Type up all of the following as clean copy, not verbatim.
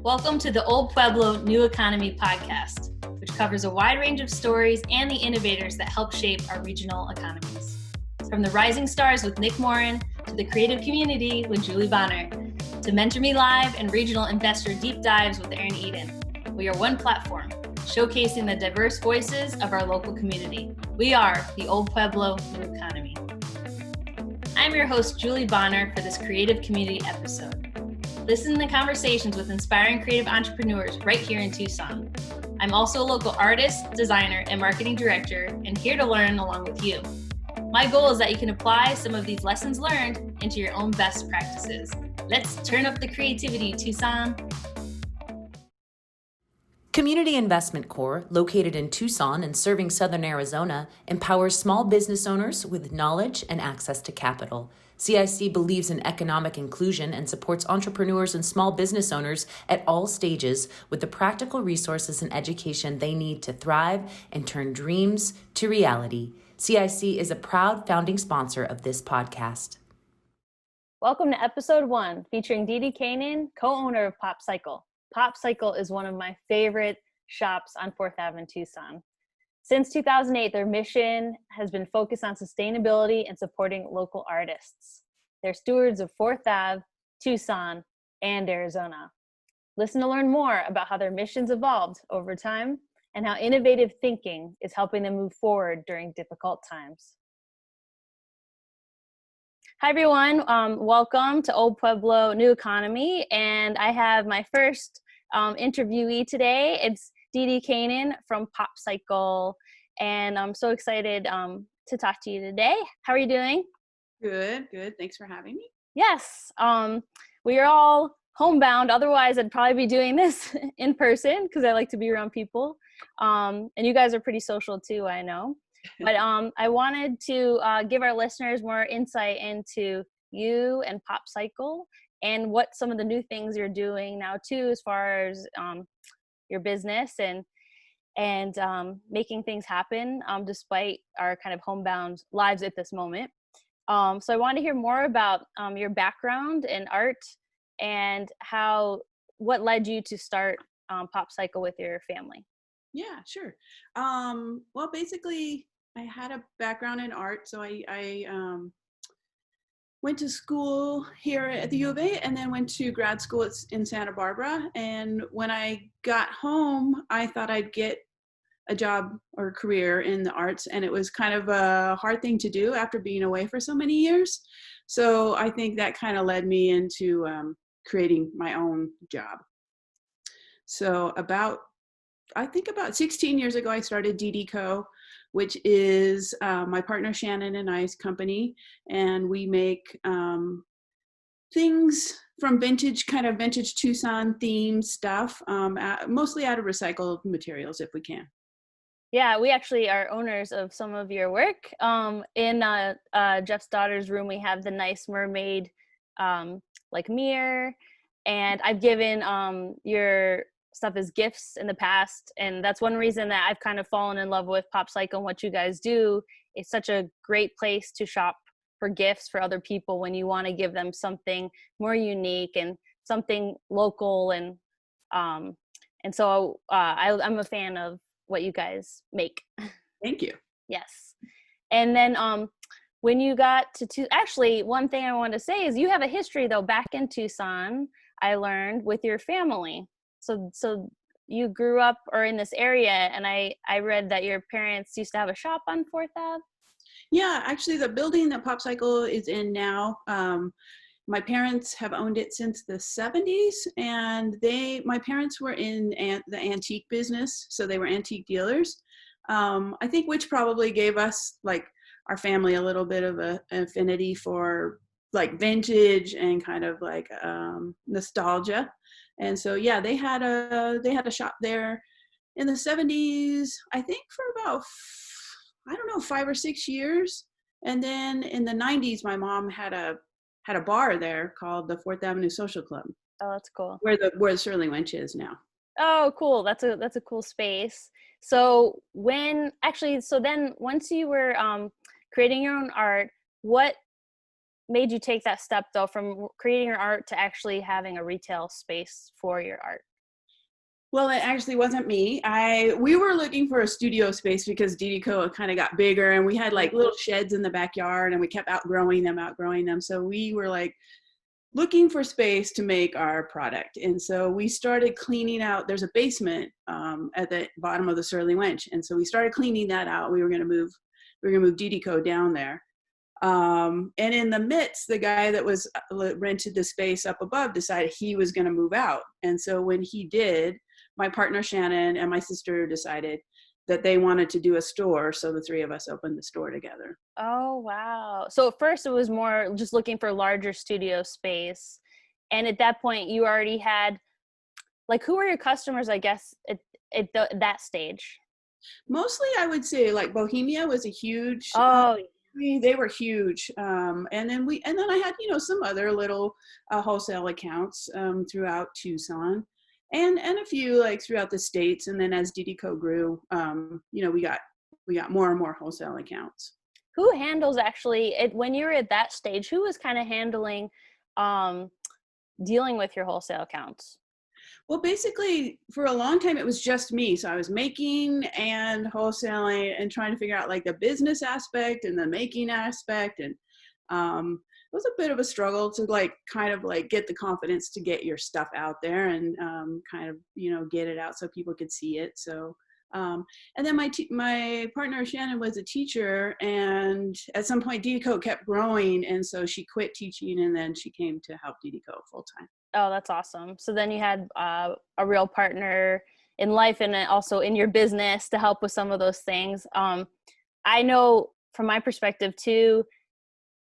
Welcome to the Old Pueblo New Economy podcast, which covers a wide range of stories and the innovators that help shape our regional economies. From the rising stars with Nick Morin to the creative community with Julie Bonner, to Mentor Me Live and regional investor deep dives with Aaron Eden. We are one platform, showcasing the diverse voices of our local community. We are the Old Pueblo New Economy. I'm your host, Julie Bonner, for this creative community episode. Listen to conversations with inspiring creative entrepreneurs right here in Tucson. I'm also a local artist, designer, and marketing director, and here to learn along with you. My goal is that you can apply some of these lessons learned into your own best practices. Let's turn up the creativity, Tucson. Community Investment Corps, located in Tucson and serving Southern Arizona, empowers small business owners with knowledge and access to capital. CIC believes in economic inclusion and supports entrepreneurs and small business owners at all stages with the practical resources and education they need to thrive and turn dreams to reality. CIC is a proud founding sponsor of this podcast. Welcome to episode 1, featuring DeeDee Koenen, co-owner of Pop Cycle. Pop Cycle is one of my favorite shops on 4th Ave in Tucson. Since 2008, their mission has been focused on sustainability and supporting local artists. They're stewards of 4th Ave, Tucson, and Arizona. Listen to learn more about how their missions evolved over time and how innovative thinking is helping them move forward during difficult times. Hi, everyone. Welcome to Old Pueblo New Economy. And I have my first interviewee today. It's DeeDee Koenen from Pop Cycle. And I'm so excited to talk to you today. How are you doing? Good. Thanks for having me. Yes. We are all homebound. Otherwise, I'd probably be doing this in person because I like to be around people. And you guys are pretty social too, I know. But I wanted to give our listeners more insight into you and Pop Cycle and what some of the new things you're doing now too, as far as your business and making things happen despite our kind of homebound lives at this moment. So I wanted to hear more about your background in art and what led you to start Pop Cycle with your family. Yeah, sure. Well, basically, I had a background in art, so I went to school here at the U of A and then went to grad school in Santa Barbara. And when I got home, I thought I'd get a job or career in the arts, and it was kind of a hard thing to do after being away for so many years. So I think that kind of led me into creating my own job. So about 16 years ago, I started DeeDee Co., which is my partner Shannon and I's company, and we make things from vintage Tucson themed stuff, mostly out of recycled materials if we can. Yeah, we actually are owners of some of your work. In Jeff's daughter's room, we have the nice mermaid mirror, and I've given your stuff as gifts in the past, and that's one reason that I've kind of fallen in love with Pop Cycle and what you guys do. It's such a great place to shop for gifts for other people when you want to give them something more unique and something local, and so I'm a fan of what you guys make. Thank you. Yes. And then when you got to actually, one thing I wanted to say is you have a history though back in Tucson, I learned, with your family. So you grew up or in this area, and I read that your parents used to have a shop on 4th Ave. Yeah, actually the building that Pop Cycle is in now, my parents have owned it since the 70s, and my parents were in the antique business, so they were antique dealers. I think which probably gave us, like, our family a little bit of an affinity for like vintage and kind of like nostalgia. And so yeah, they had a shop there in the 70s, I think, for about 5 or 6 years. And then in the 90s, my mom had a bar there called the 4th Avenue Social Club. Oh, that's cool. Where the Sterling Wench is now. Oh, cool. That's a cool space. So then once you were creating your own art, what made you take that step though from creating your art to actually having a retail space for your art? Well, it actually wasn't me. We were looking for a studio space because DeeDee Koenen kind of got bigger, and we had like little sheds in the backyard, and we kept outgrowing them. So we were like looking for space to make our product, and so we started cleaning out. There's a basement at the bottom of the Surly Wench, and so we started cleaning that out. We were going to move DeeDee Koenen down there. And in the midst, the guy that was rented the space up above decided he was going to move out. And so when he did, my partner Shannon and my sister decided that they wanted to do a store. So the three of us opened the store together. Oh, wow. So at first it was more just looking for larger studio space. And at that point you already had, like, who were your customers, I guess, at that stage? Mostly I would say like Bohemia was a huge, Oh, they were huge. And then I had, some other little wholesale accounts throughout Tucson. And a few like throughout the states, and then as DeeDee Koenen grew, we got more and more wholesale accounts. who handles actually it when you were at that stage? Who was kind of handling dealing with your wholesale accounts? Well, basically, for a long time, it was just me. So I was making and wholesaling and trying to figure out like the business aspect and the making aspect, and it was a bit of a struggle to like kind of like get the confidence to get your stuff out there and kind of get it out so people could see it. So and then my partner Shannon was a teacher, and at some point DeeDee Koenen kept growing, and so she quit teaching, and then she came to help DeeDee Koenen full time. Oh, that's awesome. So then you had a real partner in life and also in your business to help with some of those things. I know from my perspective too,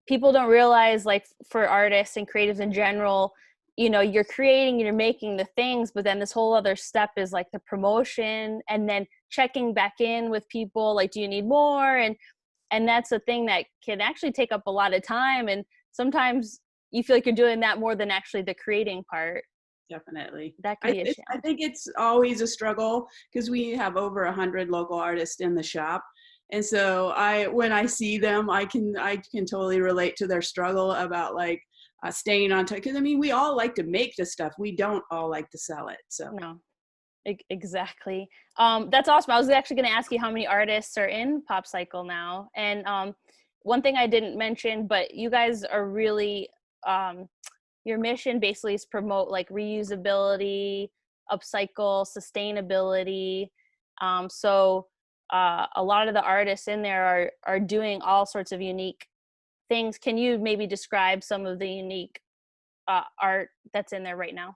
people don't realize, like, for artists and creatives in general, you're creating, you're making the things, but then this whole other step is like the promotion and then checking back in with people, like, do you need more? And that's a thing that can actually take up a lot of time. And sometimes you feel like you're doing that more than actually the creating part. Definitely. That can be a challenge. I think it's always a struggle because we have over 100 local artists in the shop. And so when I see them, I can totally relate to their struggle about like staying on time. Because I mean, we all like to make the stuff. We don't all like to sell it. So No, exactly. That's awesome. I was actually going to ask you how many artists are in Pop Cycle now. And one thing I didn't mention, but you guys are really, your mission basically is promote like reusability, upcycle, sustainability. So a lot of the artists in there are doing all sorts of unique things. Can you maybe describe some of the unique art that's in there right now?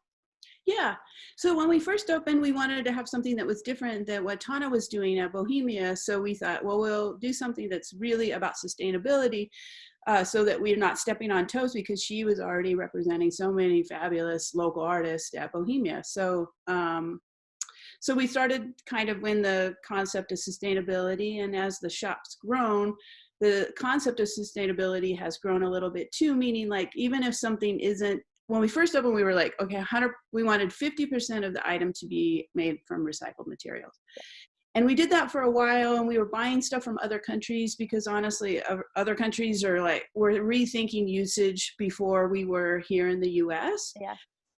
Yeah. So when we first opened, we wanted to have something that was different than what Tana was doing at Bohemia. So we thought, well, we'll do something that's really about sustainability so that we're not stepping on toes, because she was already representing so many fabulous local artists at Bohemia. So so we started kind of when the concept of sustainability, and as the shop's grown, the concept of sustainability has grown a little bit too, meaning like even if something isn't, when we first opened, we were like, okay, we wanted 50% of the item to be made from recycled materials. And we did that for a while, and we were buying stuff from other countries because honestly, other countries were rethinking usage before we were here in the US. Yeah.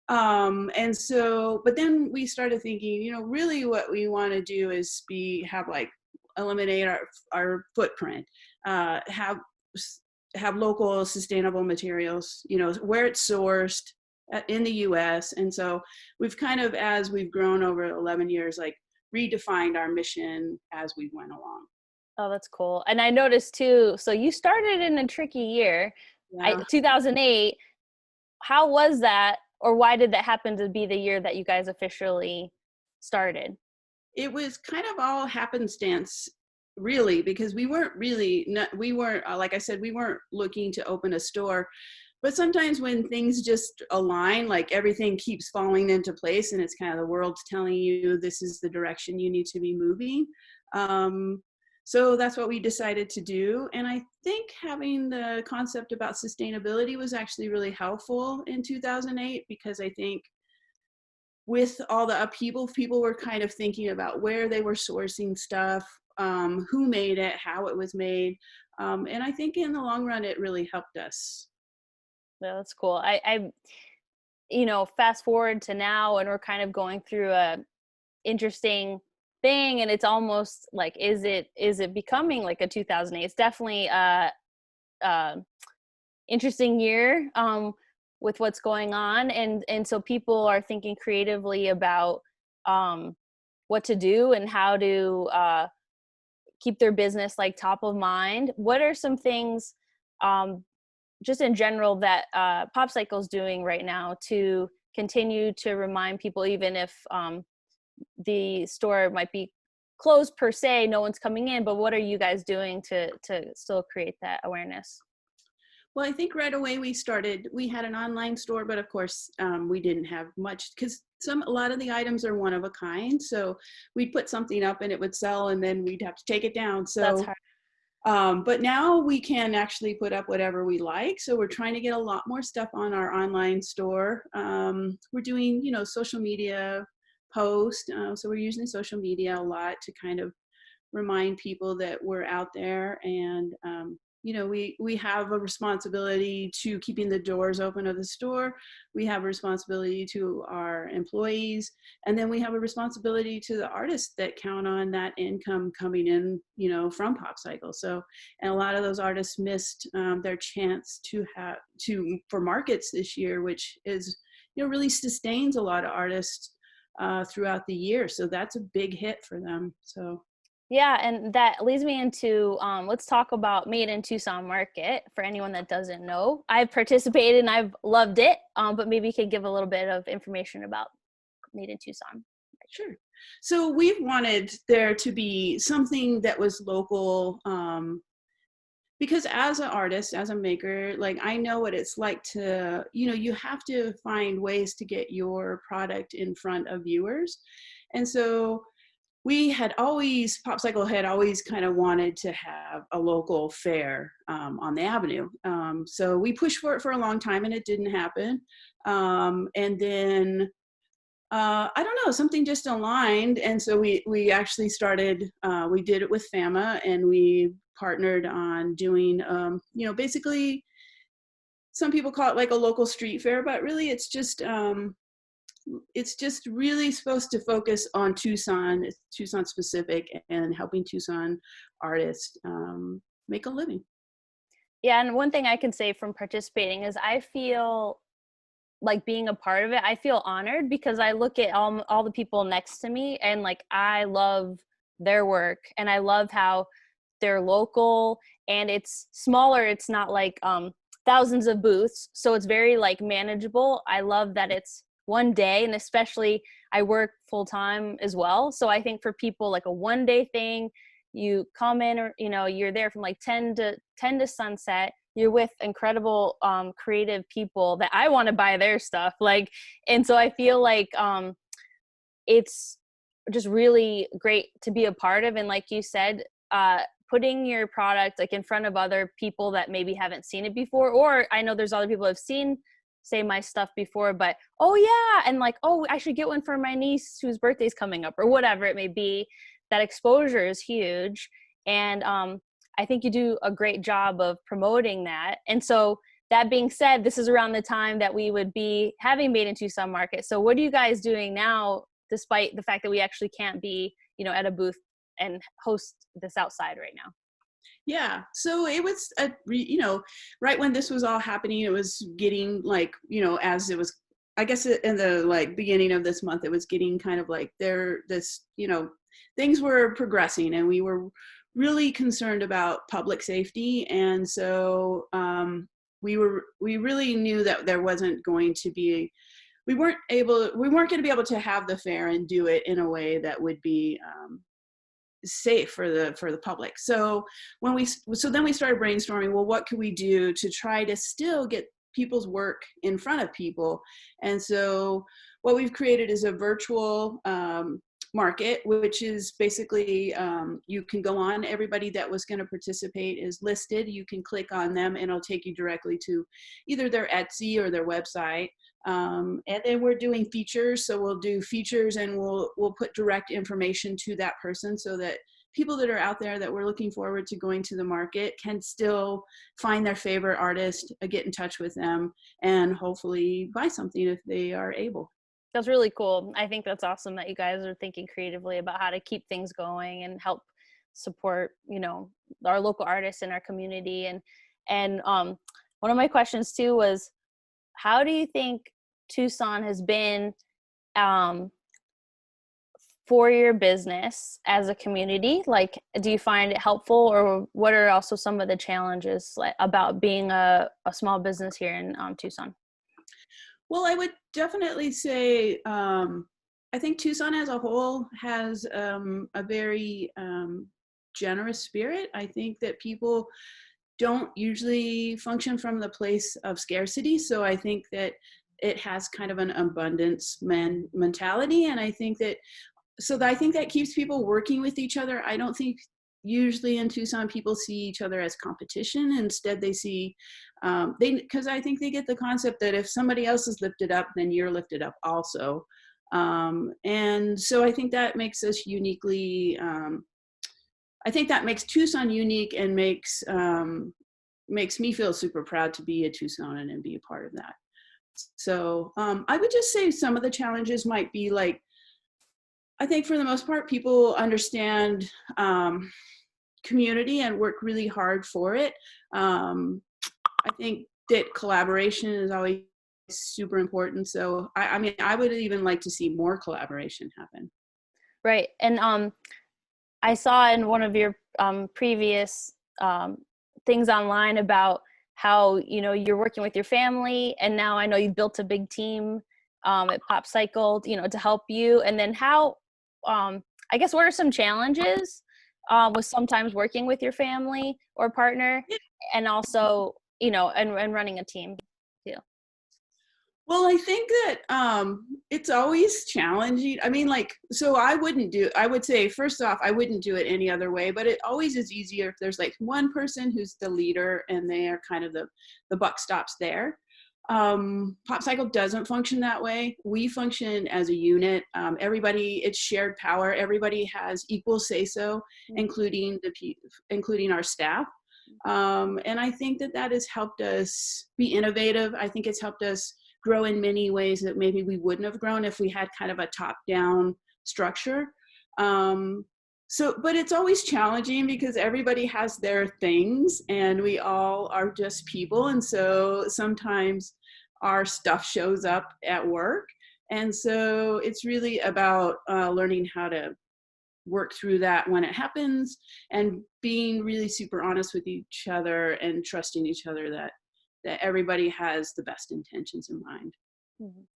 And so, but then we started thinking, really what we want to do is eliminate our footprint, have local sustainable materials, where it's sourced in the US. And so we've kind of, as we've grown over 11 years, like redefined our mission as we went along. Oh, that's cool. And I noticed too, so you started in a tricky year, Yeah. 2008. How was that, or why did that happen to be the year that you guys officially started? It was kind of all happenstance, really, because we weren't, like I said, we weren't looking to open a store. But sometimes when things just align, like everything keeps falling into place, and it's kind of the world's telling you this is the direction you need to be moving. So that's what we decided to do. And I think having the concept about sustainability was actually really helpful in 2008, because I think with all the upheaval, people were kind of thinking about where they were sourcing stuff, who made it, how it was made. And I think in the long run, it really helped us. Yeah, that's cool. I fast forward to now, and we're kind of going through a interesting thing, and it's almost like, is it becoming like a 2008? It's definitely a interesting year with what's going on, and so people are thinking creatively about what to do and how to keep their business like top of mind. What are some things just in general that PopCycle's doing right now to continue to remind people, even if the store might be closed per se, no one's coming in, but what are you guys doing to still create that awareness? Well, I think right away we had an online store, but of course we didn't have much because a lot of the items are one of a kind. So we'd put something up and it would sell and then we'd have to take it down. So That's hard. but now we can actually put up whatever we like. So we're trying to get a lot more stuff on our online store. We're doing, social media posts. So we're using social media a lot to kind of remind people that we're out there. And, we have a responsibility to keeping the doors open of the store. We have a responsibility to our employees. And then we have a responsibility to the artists that count on that income coming in, from PopCycle. So, and a lot of those artists missed their chance for markets this year, which is, really sustains a lot of artists throughout the year. So that's a big hit for them. So. Yeah, and that leads me into, let's talk about Made in Tucson Market for anyone that doesn't know. I've participated and I've loved it, but maybe you could give a little bit of information about Made in Tucson. Sure. So we've wanted there to be something that was local, because as an artist, as a maker, like I know what it's like to, you have to find ways to get your product in front of viewers. And so PopCycle had always kind of wanted to have a local fair on the avenue. So we pushed for it for a long time and it didn't happen. And then, I don't know, something just aligned. And so we actually started, we did it with FAMA and we partnered on doing, basically some people call it like a local street fair, but really it's just really supposed to focus on Tucson. It's Tucson specific and helping Tucson artists make a living. Yeah, and one thing I can say from participating is I feel like being a part of it, I feel honored because I look at all the people next to me and like I love their work and I love how they're local and it's smaller. It's not like thousands of booths, so it's very like manageable. I love that it's one day, and especially I work full time as well. So I think for people like a one day thing, you come in or, you're there from like 10 to sunset. You're with incredible creative people that I want to buy their stuff. And so I feel like it's just really great to be a part of. And like you said, putting your product like in front of other people that maybe haven't seen it before, or I know there's other people who have seen say my stuff before, but oh yeah, and like, oh, I should get one for my niece whose birthday's coming up or whatever it may be. That exposure is huge, and I think you do a great job of promoting that. And so that being said, this is around the time that we would be having Made in Tucson Market. So what are you guys doing now, despite the fact that we actually can't be, at a booth and host this outside right now? Yeah, so it was, right when this was all happening, it was getting like, as it was, I guess in the like beginning of this month, it was getting kind of like things were progressing and we were really concerned about public safety. And so we really knew that there wasn't going to be, we weren't going to be able to have the fair and do it in a way that would be safe for the public. So then we started brainstorming, well, what could we do to try to still get people's work in front of people? And so what we've created is a virtual market, which is basically you can go on, everybody that was going to participate is listed, you can click on them and it'll take you directly to either their Etsy or their website. And then we're doing features, so we'll do features and we'll put direct information to that person so that people that are out there that we're looking forward to going to the market can still find their favorite artist, get in touch with them, and hopefully buy something if they are able. That's really cool. I think that's awesome that you guys are thinking creatively about how to keep things going and help support, our local artists in our community. And one of my questions too was, how do you think Tucson has been for your business as a community? Like, do you find it helpful, or what are also some of the challenges about being a small business here in Tucson? Well, I would definitely say I think Tucson as a whole has a very generous spirit. I think that people don't usually function from the place of scarcity. So I think that it has kind of an abundance mentality. And I think that keeps people working with each other. I don't think usually in Tucson people see each other as competition. Instead, they see because I think they get the concept that if somebody else is lifted up, then you're lifted up also. And so I think that makes us uniquely. I think that makes Tucson unique and makes me feel super proud to be a Tucsonan and be a part of that. So I would just say some of the challenges might be like, I think for the most part, people understand community and work really hard for it. I think that collaboration is always super important. So I mean, I would even like to see more collaboration happen. Right. And I saw in one of your previous things online about how, you're working with your family, and now I know you've built a big team at Pop Cycle, to help you. And then how, I guess, what are some challenges with sometimes working with your family or partner, and also, and running a team too? Well, I think that it's always challenging. I mean, I would say, first off, I wouldn't do it any other way, but it always is easier if there's like one person who's the leader and they are kind of the buck stops there. Pop Cycle doesn't function that way. We function as a unit. It's shared power. Everybody has equal say-so, including our staff. And I think that has helped us be innovative. I think it's helped us grow in many ways that maybe we wouldn't have grown if we had kind of a top-down structure. But it's always challenging because everybody has their things and we all are just people. And so sometimes our stuff shows up at work. And so it's really about learning how to work through that when it happens and being really super honest with each other and trusting each other that everybody has the best intentions in mind.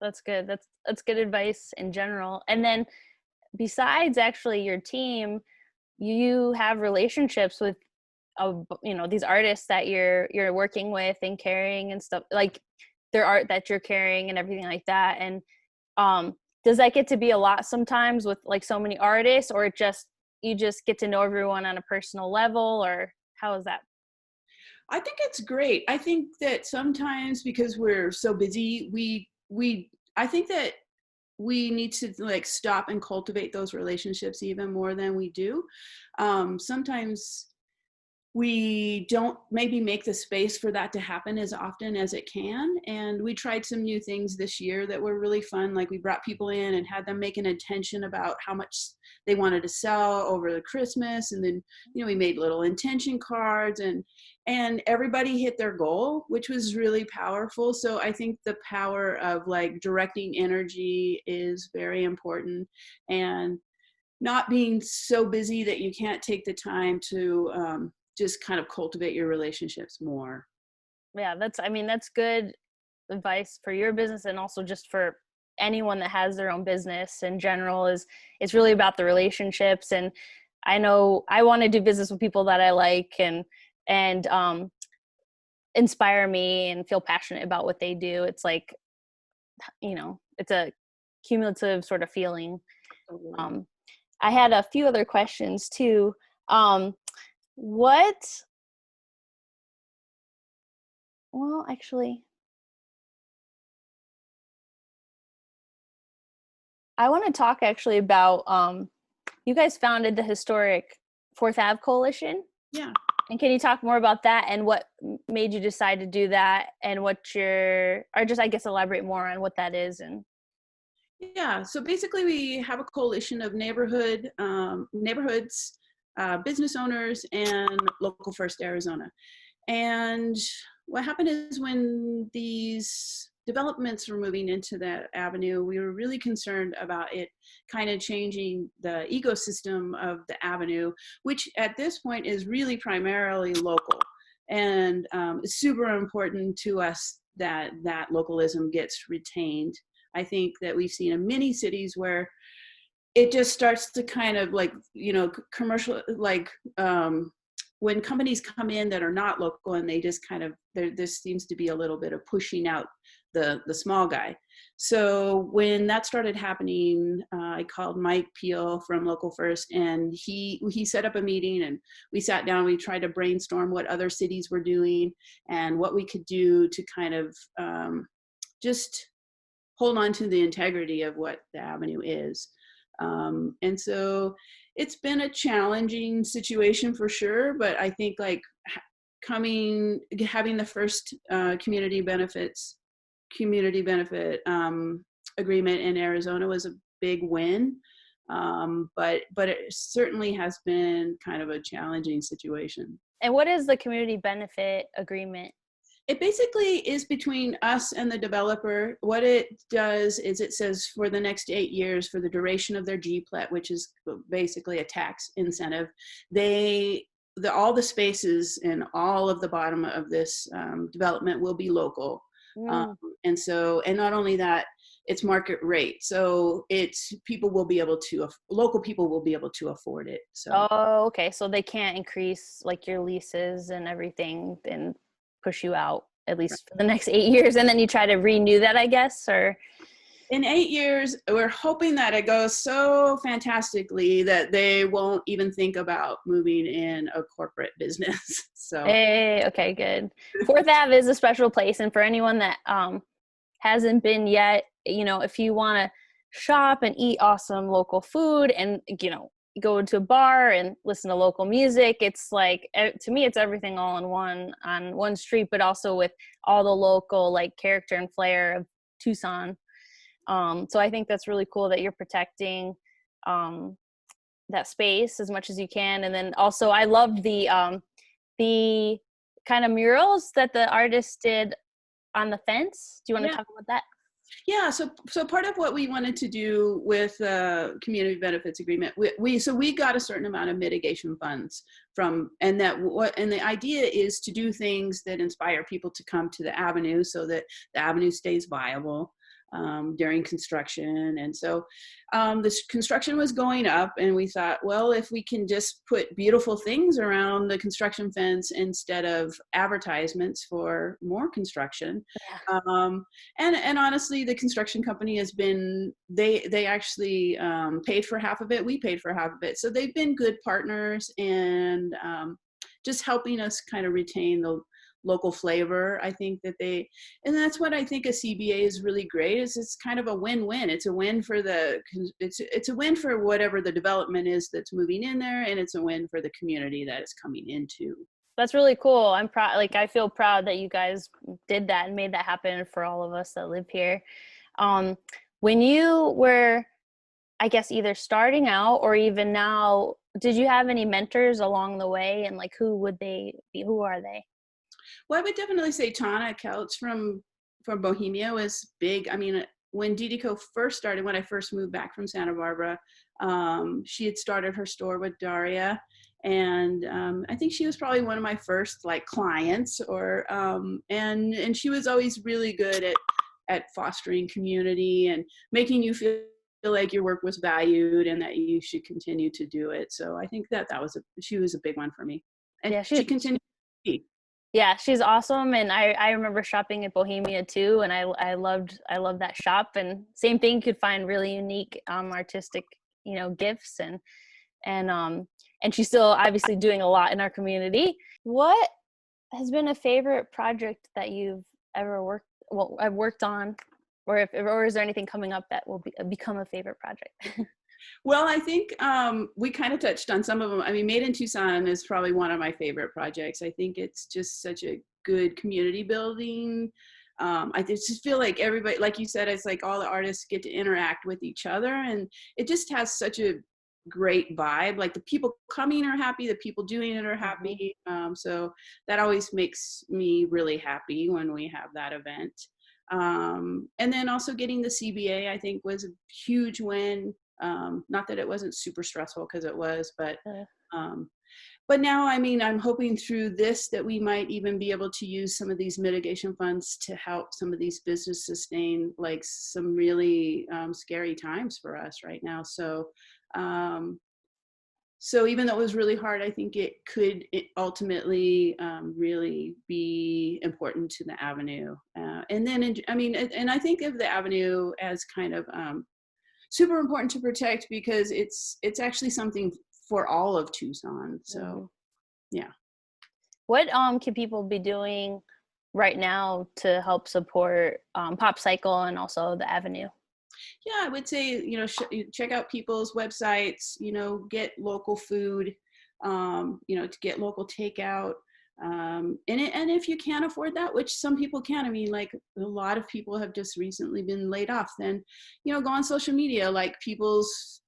That's good. That's good advice in general. And then besides actually your team, you have relationships with these artists that you're working with and carrying and stuff, like their art that you're carrying and everything like that. And does that get to be a lot sometimes with like so many artists, or you just get to know everyone on a personal level, or how is that? I think it's great. I think that sometimes because we're so busy, I think that we need to like stop and cultivate those relationships even more than we do. Sometimes we don't maybe make the space for that to happen as often as it can. And we tried some new things this year that were really fun. Like we brought people in and had them make an intention about how much they wanted to sell over the Christmas. And then, we made little intention cards and everybody hit their goal, which was really powerful. So I think the power of like directing energy is very important, and not being so busy that you can't take the time to just kind of cultivate your relationships more. Yeah, that's good advice for your business, and also just for anyone that has their own business in general. It's really about the relationships. And I know I want to do business with people that I like and inspire me and feel passionate about what they do. It's like, it's a cumulative sort of feeling. I had a few other questions too. Actually, I want to talk actually about, you guys founded the historic 4th Ave Coalition. Yeah. And can you talk more about that and what made you decide to do that, and I guess elaborate more on what that is? And Yeah, so basically we have a coalition of neighborhoods, business owners, and Local First Arizona. And what happened is when these developments were moving into that avenue, we were really concerned about it kind of changing the ecosystem of the avenue, which at this point is really primarily local. And it's super important to us that that localism gets retained. I think that we've seen in many cities where it just starts to kind of like, you know, commercial, like when companies come in that are not local and they just kind of, there seems to be a little bit of pushing out the small guy. So when that started happening, I called Mike Peel from Local First, and he set up a meeting, and we sat down, we tried to brainstorm what other cities were doing and what we could do to kind of just hold on to the integrity of what the avenue is. And so it's been a challenging situation for sure, but I think like having the first community benefit agreement in Arizona was a big win. But it certainly has been kind of a challenging situation. And what is the community benefit agreement? It basically is between us and the developer. What it does is it says for the next 8 years, for the duration of their GPLET, which is basically a tax incentive, all the spaces and all of the bottom of this development will be local. And not only that, it's market rate. So local people will be able to afford it. So. Oh, okay. So they can't increase like your leases and everything and push you out, at least for the next 8 years, and then you try to renew that, I guess, or in 8 years, we're hoping that it goes so fantastically that they won't even think about moving in a corporate business. So hey, okay, good. Fourth Ave is a special place, and for anyone that hasn't been yet, you know, if you want to shop and eat awesome local food and, you know, go into a bar and listen to local music, it's like, to me, it's everything all in one on one street, but also with all the local like character and flair of Tucson. So I think that's really cool that you're protecting that space as much as you can. And then also I loved the kind of murals that the artist did on the fence. Do you want to talk about that? Yeah, so part of what we wanted to do with the community benefits agreement, we got a certain amount of mitigation funds and the idea is to do things that inspire people to come to the avenue so that the avenue stays viable during construction. And so this construction was going up, and we thought, well, if we can just put beautiful things around the construction fence instead of advertisements for more construction. And honestly, the construction company has been, they actually paid for half of it. We paid for half of it. So they've been good partners and just helping us kind of retain the local flavor. I think that and that's what I think a CBA is really great, is it's kind of a win-win. It's a win for it's a win for whatever the development is that's moving in there, and it's a win for the community that it's coming into. That's really cool. I'm proud. Like, I feel proud that you guys did that and made that happen for all of us that live here. When you were, I guess, either starting out or even now, did you have any mentors along the way, and like, who would they be? Who are they? Well, I would definitely say Tana Couch from Bohemia was big. I mean, when DeeDee Co first started, when I first moved back from Santa Barbara, she had started her store with Daria, and I think she was probably one of my first like clients, and she was always really good at fostering community and making you feel like your work was valued and that you should continue to do it. So I think she was a big one for me, and yeah, she continued to be. Yeah, she's awesome, and I remember shopping at Bohemia too, and I loved that shop. And same thing, you could find really unique artistic, you know, gifts, and she's still obviously doing a lot in our community. What has been a favorite project that you've ever worked on, or is there anything coming up that will become a favorite project? Well, I think we kind of touched on some of them. I mean, Made in Tucson is probably one of my favorite projects. I think it's just such a good community building I just feel like everybody, like you said, it's like all the artists get to interact with each other, and it just has such a great vibe. Like the people coming are happy, the people doing it are happy. So that always makes me really happy when we have that event. And then also getting the CBA, I think, was a huge win. Not that it wasn't super stressful, because it was, but now, I mean, I'm hoping through this that we might even be able to use some of these mitigation funds to help some of these businesses sustain like some really scary times for us right now. So even though it was really hard, I think it could ultimately really be important to the Avenue. And then, and I think of the Avenue as kind of super important to protect, because it's actually something for all of Tucson. So, yeah. What can people be doing right now to help support Pop Cycle and also the Avenue? Yeah, I would say, check out people's websites, get local food, to get local takeout. And if you can't afford that, which some people can, I mean, like a lot of people have just recently been laid off, then, go on social media, like people's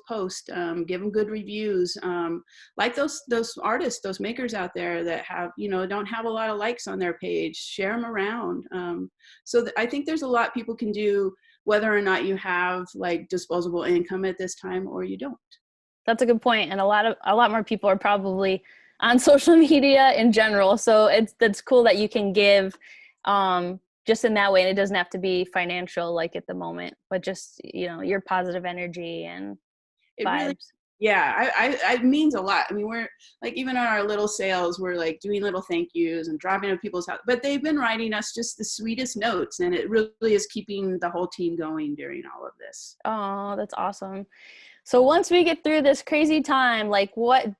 posts, give them good reviews, like those artists, those makers out there that have, don't have a lot of likes on their page, share them around. So I think there's a lot people can do, whether or not you have like disposable income at this time or you don't. That's a good point. And a lot more people are probably on social media in general. So that's cool that you can give just in that way. And it doesn't have to be financial like at the moment, but just, your positive energy and vibes. Really, yeah, it means a lot. I mean, we're like, even on our little sales, we're like doing little thank yous and driving to people's house, but they've been writing us just the sweetest notes, and it really is keeping the whole team going during all of this. Oh, that's awesome. So once we get through this crazy time, like what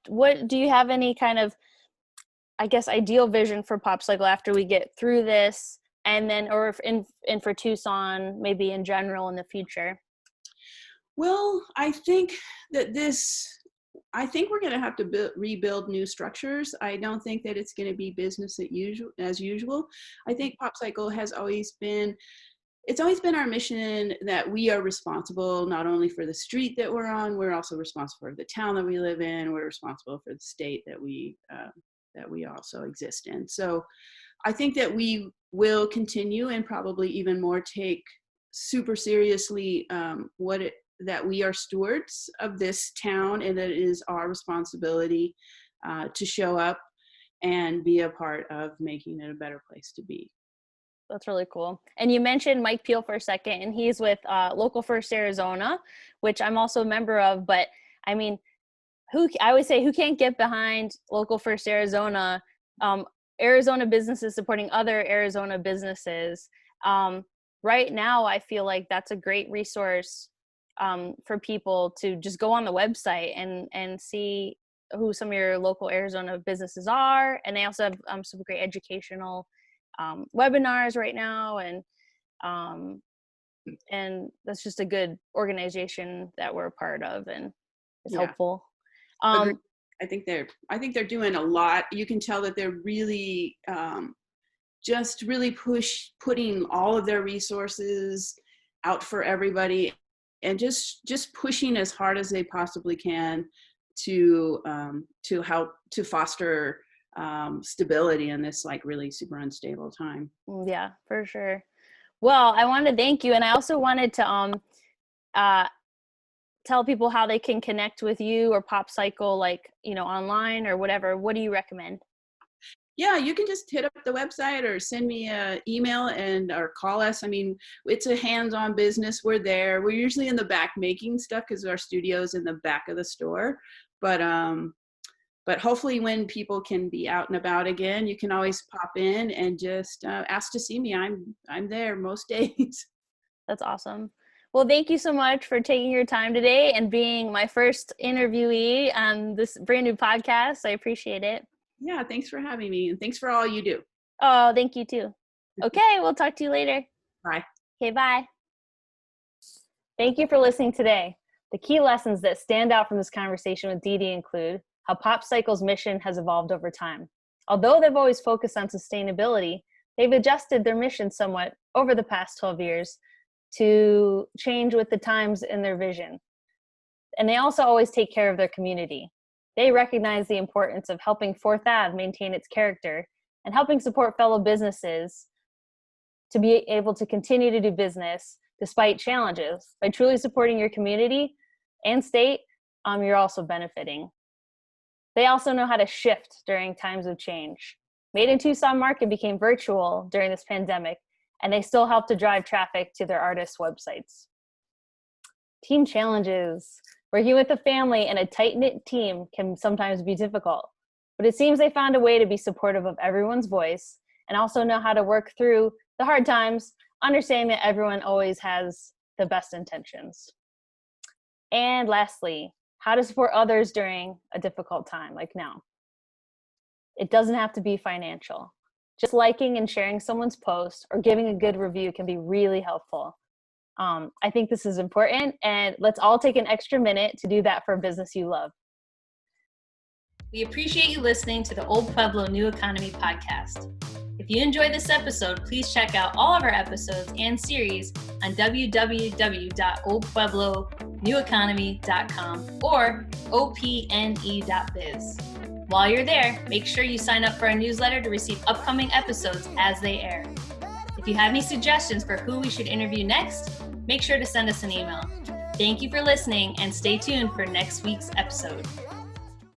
do you have any kind of, I guess, ideal vision for Pop Cycle after we get through this, and then, or if in for Tucson, maybe in general in the future? Well, I think that we're going to have to rebuild new structures. I don't think that it's going to be business as usual. I think Pop Cycle has always been our mission that we are responsible not only for the street that we're on, we're also responsible for the town that we live in, we're responsible for the state that we also exist in. So I think that we will continue, and probably even more take super seriously that we are stewards of this town, and that it is our responsibility to show up and be a part of making it a better place to be. That's really cool. And you mentioned Mike Peel for a second, and he's with Local First Arizona, which I'm also a member of. But I mean, I always say, who can't get behind Local First Arizona? Arizona businesses supporting other Arizona businesses. Right now, I feel like that's a great resource for people to just go on the website and see who some of your local Arizona businesses are. And they also have some great educational webinars right now, and that's just a good organization that we're a part of, and it's helpful. I think they're doing a lot. You can tell that they're really just really putting all of their resources out for everybody, and just pushing as hard as they possibly can to help to foster stability in this like really super unstable time. Yeah, for sure. Well, I wanted to thank you, and I also wanted to tell people how they can connect with you or Pop Cycle, like, online or whatever. What do you recommend? Yeah, you can just hit up the website or send me an email or call us. I mean, it's a hands-on business. We're there. We're usually in the back making stuff because our studio's in the back of the store. But hopefully when people can be out and about again, you can always pop in and just ask to see me. I'm there most days. That's awesome. Well, thank you so much for taking your time today and being my first interviewee on this brand new podcast. I appreciate it. Yeah, thanks for having me, and thanks for all you do. Oh, thank you too. Okay, we'll talk to you later. Bye. Okay, bye. Thank you for listening today. The key lessons that stand out from this conversation with DeeDee include how Pop Cycle's mission has evolved over time. Although they've always focused on sustainability, They've adjusted their mission somewhat over the past 12 years to change with the times in their vision. And they also always take care of their community. They recognize the importance of helping 4th Ave maintain its character and helping support fellow businesses to be able to continue to do business despite challenges. By truly supporting your community and state, you're also benefiting. They also know how to shift during times of change. Made in Tucson Market became virtual during this pandemic, and they still help to drive traffic to their artists' websites. Team challenges. Working with a family and a tight-knit team can sometimes be difficult, but it seems they found a way to be supportive of everyone's voice and also know how to work through the hard times, understanding that everyone always has the best intentions. And lastly, how to support others during a difficult time like now. It doesn't have to be financial. Just liking and sharing someone's post or giving a good review can be really helpful. I think this is important, and let's all take an extra minute to do that for a business you love. We appreciate you listening to the Old Pueblo New Economy podcast. If you enjoyed this episode, please check out all of our episodes and series on www.oldpuebloneweconomy.com or opne.biz. While you're there, make sure you sign up for our newsletter to receive upcoming episodes as they air. If you have any suggestions for who we should interview next, make sure to send us an email. Thank you for listening, and stay tuned for next week's episode.